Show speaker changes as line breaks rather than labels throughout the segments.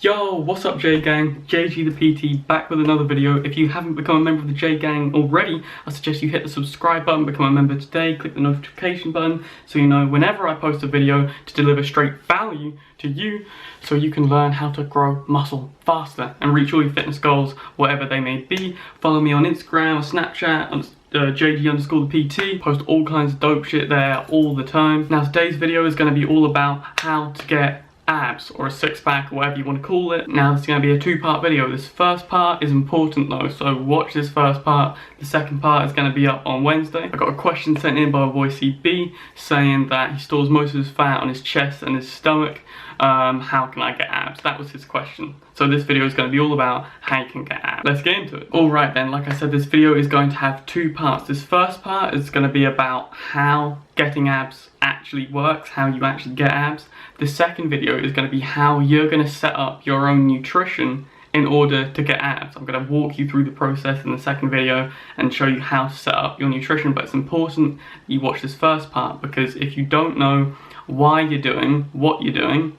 Yo, what's up JGang? JG the PT back with another video. If you haven't become a member of the JGang already, I suggest you hit the subscribe button, become a member today, click the notification button so you know whenever I post a video to deliver straight value to you so you can learn how to grow muscle faster and reach all your fitness goals, whatever they may be. Follow me on Instagram or Snapchat on JG_the PT, post all kinds of dope shit there all the time. Now today's video is going to be all about how to get abs or a six-pack or whatever you want to call it. Now this is going to be a two-part video. This first part is important though, so watch this first part. The second part is going to be up on Wednesday. I got a question sent in by a boy CB saying that he stores most of his fat on his chest and his stomach. How can I get abs? That was his question. So this video is going to be all about how you can get abs. Let's get into it. Alright then, like I said, this video is going to have two parts. This first part is going to be about how getting abs actually works, how you actually get abs. The second video is going to be how you're going to set up your own nutrition in order to get abs. I'm going to walk you through the process in the second video and show you how to set up your nutrition, but it's important that you watch this first part because if you don't know why you're doing what you're doing,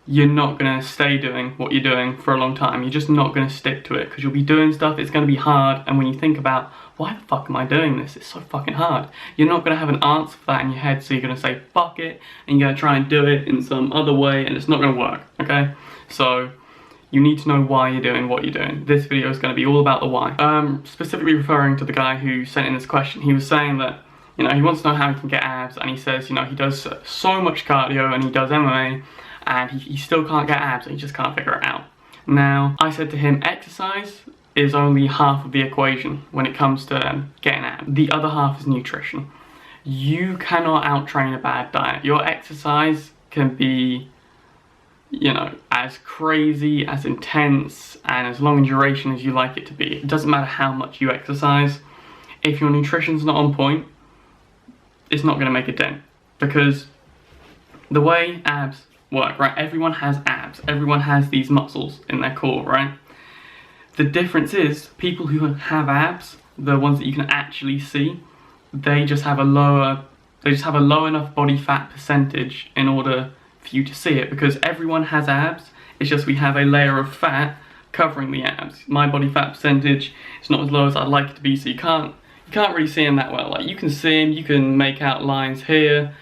you're not going to stay doing what you're doing for a long time. You're just not going to stick to it because you'll be doing stuff, it's going to be hard, and when you think about, why the fuck am I doing this? It's so fucking hard. You're not going to have an answer for that in your head, so you're going to say, fuck it, and you're going to try and do it in some other way, and it's not going to work, okay? So, you need to know why you're doing what you're doing. This video is going to be all about the why. Specifically referring to the guy who sent in this question, he was saying that, you know, he wants to know how he can get abs, and he says, you know, he does so much cardio, and he does MMA, and he still can't get abs, and he just can't figure it out. Now, I said to him, exercise is only half of the equation when it comes to getting abs. The other half is nutrition. You cannot out-train a bad diet. Your exercise can be, you know, as crazy, as intense, and as long in duration as you like it to be. It doesn't matter how much you exercise. If your nutrition's not on point, it's not going to make a dent. Because the way abs work, right? Everyone has abs. Everyone has these muscles in their core, right? The difference is people who have abs, the ones that you can actually see, they just have a low enough body fat percentage in order for you to see it, because everyone has abs. It's just we have a layer of fat covering the abs. My body fat percentage is not as low as I'd like it to be, so you can't really see them that well. Like, you can see them, you can make out lines here,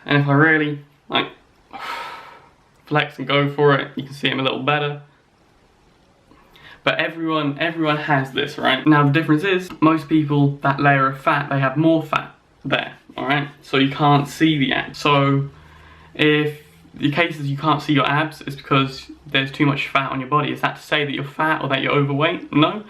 and if I really like flex and go for it, you can see them a little better. But everyone has this, right? Now the difference is, most people, that layer of fat, they have more fat there, alright? So you can't see the abs. So if the case is you can't see your abs, it's because there's too much fat on your body. Is that to say that you're fat or that you're overweight? No.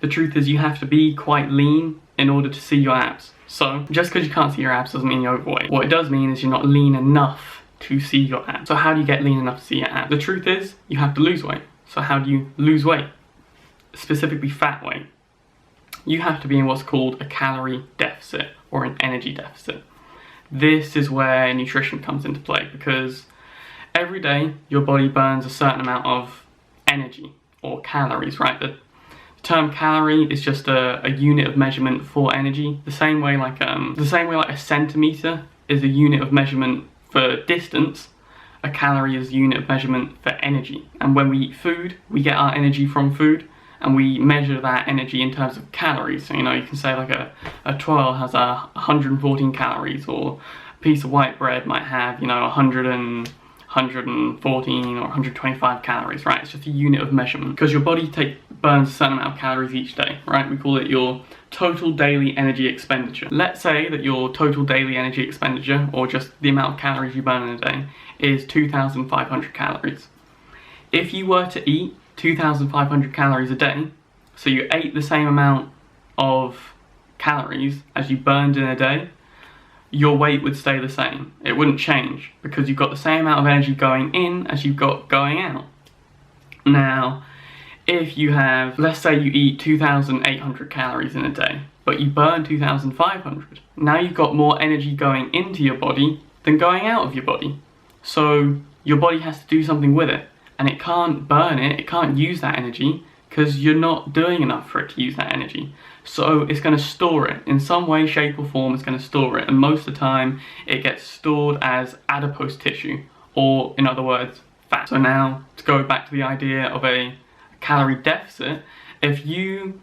The truth is you have to be quite lean in order to see your abs. So just because you can't see your abs doesn't mean you're overweight. What it does mean is you're not lean enough to see your abs. So how do you get lean enough to see your abs? The truth is you have to lose weight. So how do you lose weight? Specifically fat weight. You have to be in what's called a calorie deficit or an energy deficit. This is where nutrition comes into play, because every day your body burns a certain amount of energy or calories, right? The term calorie is just a unit of measurement for energy. The same way like a centimeter is a unit of measurement for distance, a calorie is a unit of measurement for energy. And when we eat food, we get our energy from food, and we measure that energy in terms of calories. So, you know, you can say like a twirl has 114 calories, or a piece of white bread might have, you know, 114 or 125 calories, right? It's just a unit of measurement, because your body burns a certain amount of calories each day, right? We call it your total daily energy expenditure. Let's say that your total daily energy expenditure, or just the amount of calories you burn in a day, is 2,500 calories. If you were to eat 2,500 calories a day, so you ate the same amount of calories as you burned in a day, your weight would stay the same. It wouldn't change, because you've got the same amount of energy going in as you've got going out. Now, if you have, let's say you eat 2,800 calories in a day, but you burn 2,500, now you've got more energy going into your body than going out of your body. So your body has to do something with it, and it can't burn it, it can't use that energy, because you're not doing enough for it to use that energy. So it's going to store it. In some way, shape or form, it's going to store it. And most of the time, it gets stored as adipose tissue, or in other words, fat. So now, to go back to the idea of a calorie deficit, if your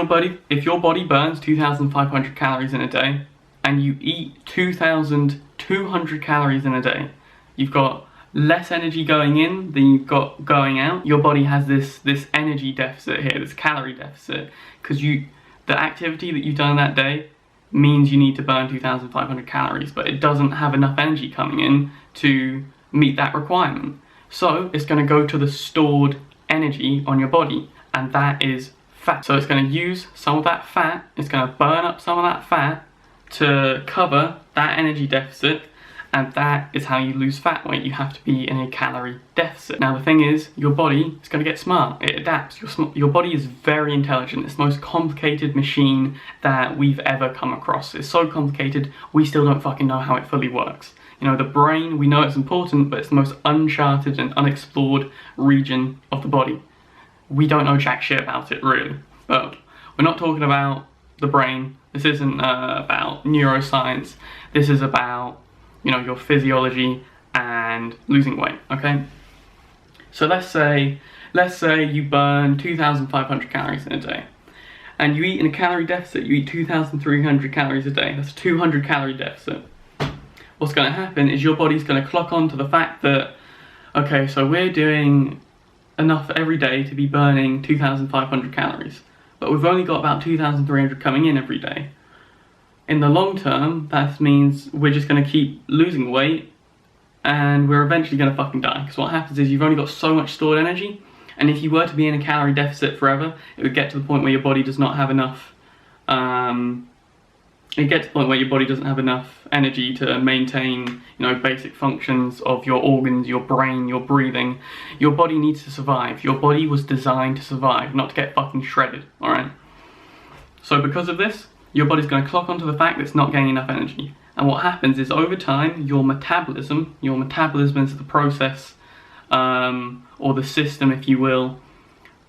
body burns 2,500 calories in a day, and you eat 2,200 calories in a day, you've got less energy going in than you've got going out. Your body has this energy deficit here, this calorie deficit, because the activity that you've done that day means you need to burn 2,500 calories, but it doesn't have enough energy coming in to meet that requirement. So it's going to go to the stored energy on your body, and that is fat. So it's going to use some of that fat, it's going to burn up some of that fat to cover that energy deficit, and that is how you lose fat weight. You have to be in a calorie deficit. Now the thing is, your body is going to get smart, it adapts. Your body is very intelligent. It's the most complicated machine that we've ever come across. It's so complicated, we still don't fucking know how it fully works. You know, the brain, we know it's important, but it's the most uncharted and unexplored region of the body. We don't know jack shit about it, really. But we're not talking about the brain. This isn't about neuroscience. This is about, you know, your physiology and losing weight, okay? So let's say you burn 2,500 calories in a day, and you eat in a calorie deficit, you eat 2,300 calories a day. That's a 200 calorie deficit. What's going to happen is your body's going to clock on to the fact that, okay, so we're doing enough every day to be burning 2,500 calories, but we've only got about 2,300 coming in every day. In the long term, that means we're just going to keep losing weight, and we're eventually going to fucking die. Because what happens is you've only got so much stored energy, and if you were to be in a calorie deficit forever, it would get to the point where your body does not have enough, energy to maintain, you know, basic functions of your organs, your brain, your breathing. Your body needs to survive. Your body was designed to survive, not to get fucking shredded, alright? So because of this, your body's going to clock onto the fact that it's not getting enough energy. And what happens is, over time, your metabolism is the process, or the system, if you will,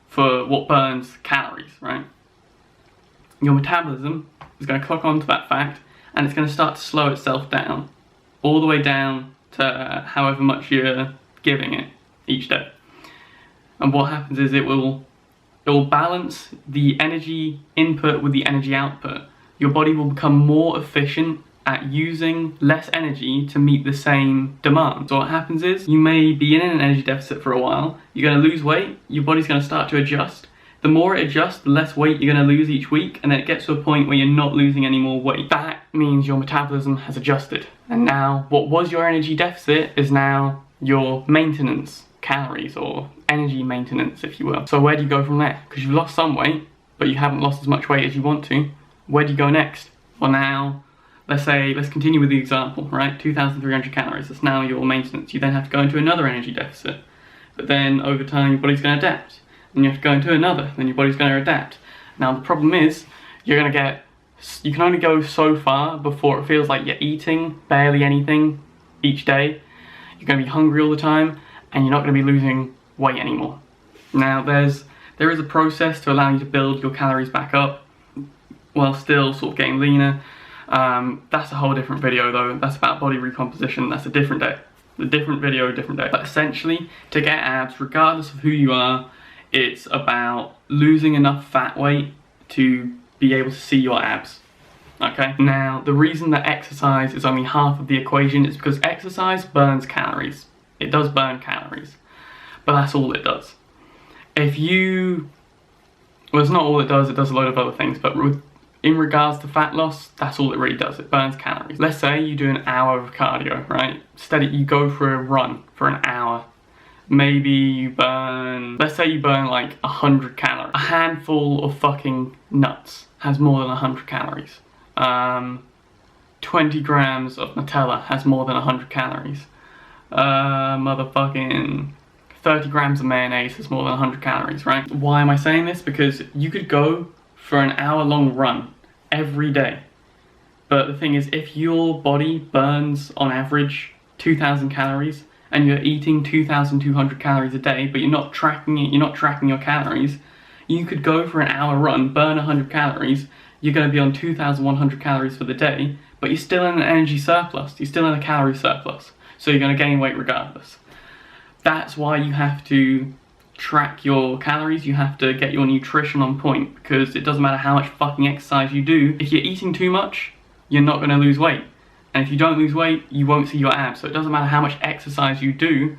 for what burns calories, right? Your metabolism is going to clock onto that fact, and it's going to start to slow itself down, all the way down to however much you're giving it each day. And what happens is it will balance the energy input with the energy output. Your body will become more efficient at using less energy to meet the same demand. So what happens is, you may be in an energy deficit for a while, you're going to lose weight, your body's going to start to adjust. The more it adjusts, the less weight you're going to lose each week, and then it gets to a point where you're not losing any more weight. That means your metabolism has adjusted. And now, what was your energy deficit is now your maintenance calories, or energy maintenance, if you will. So where do you go from there? Because you've lost some weight, but you haven't lost as much weight as you want to. Where do you go next? Well, now, let's continue with the example, right? 2,300 calories, that's now your maintenance. You then have to go into another energy deficit. But then, over time, your body's going to adapt. And you have to go into another, then your body's going to adapt. Now, the problem is, you can only go so far before it feels like you're eating barely anything each day. You're going to be hungry all the time, and you're not going to be losing weight anymore. Now, there is a process to allow you to build your calories back up while still sort of getting leaner. That's a whole different video though. That's about body recomposition. That's a different day. A different video, a different day. But essentially, to get abs, regardless of who you are, it's about losing enough fat weight to be able to see your abs. Okay? Now, the reason that exercise is only half of the equation is because exercise burns calories. It does burn calories. But that's all it does. Well, it's not all it does a load of other things, but in regards to fat loss, that's all it really does. It burns calories. Let's say you do an hour of cardio, right? You go for a run for an hour. Maybe let's say you burn like 100 calories. A handful of fucking nuts has more than 100 calories. 20 grams of Nutella has more than 100 calories. Motherfucking 30 grams of mayonnaise has more than 100 calories, right? Why am I saying this? Because you could go for an hour-long run every day. But the thing is, if your body burns on average 2,000 calories and you're eating 2,200 calories a day, but you're not tracking it, you're not tracking your calories, you could go for an hour run, burn 100 calories, you're going to be on 2,100 calories for the day, but you're still in an energy surplus, you're still in a calorie surplus, so you're going to gain weight regardless. That's why you have to track your calories, you have to get your nutrition on point, because it doesn't matter how much fucking exercise you do, if you're eating too much, you're not going to lose weight. And if you don't lose weight, you won't see your abs. So it doesn't matter how much exercise you do,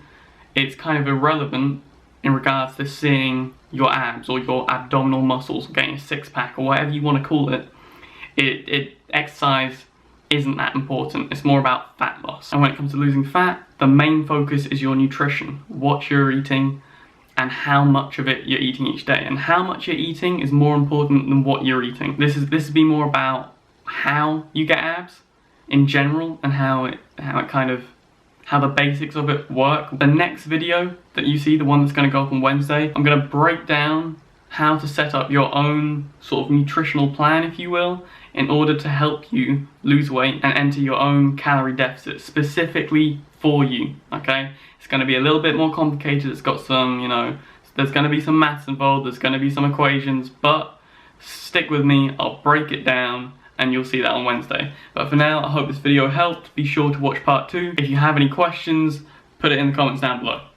it's kind of irrelevant in regards to seeing your abs or your abdominal muscles, getting a six-pack or whatever you want to call it. Exercise isn't that important. It's more about fat loss. And when it comes to losing fat, the main focus is your nutrition, what you're eating, and how much of it you're eating each day. And how much you're eating is more important than what you're eating. This has been more about how you get abs in general, and how the basics of it work. The next video that you see, the one that's going to go up on Wednesday, I'm going to break down how to set up your own sort of nutritional plan, if you will, in order to help you lose weight and enter your own calorie deficit specifically for you, okay? It's going to be a little bit more complicated. It's got some, there's going to be some maths involved, there's going to be some equations, but stick with me, I'll break it down and you'll see that on Wednesday. But for now, I hope this video helped. Be sure to watch part 2. If you have any questions, put it in the comments down below.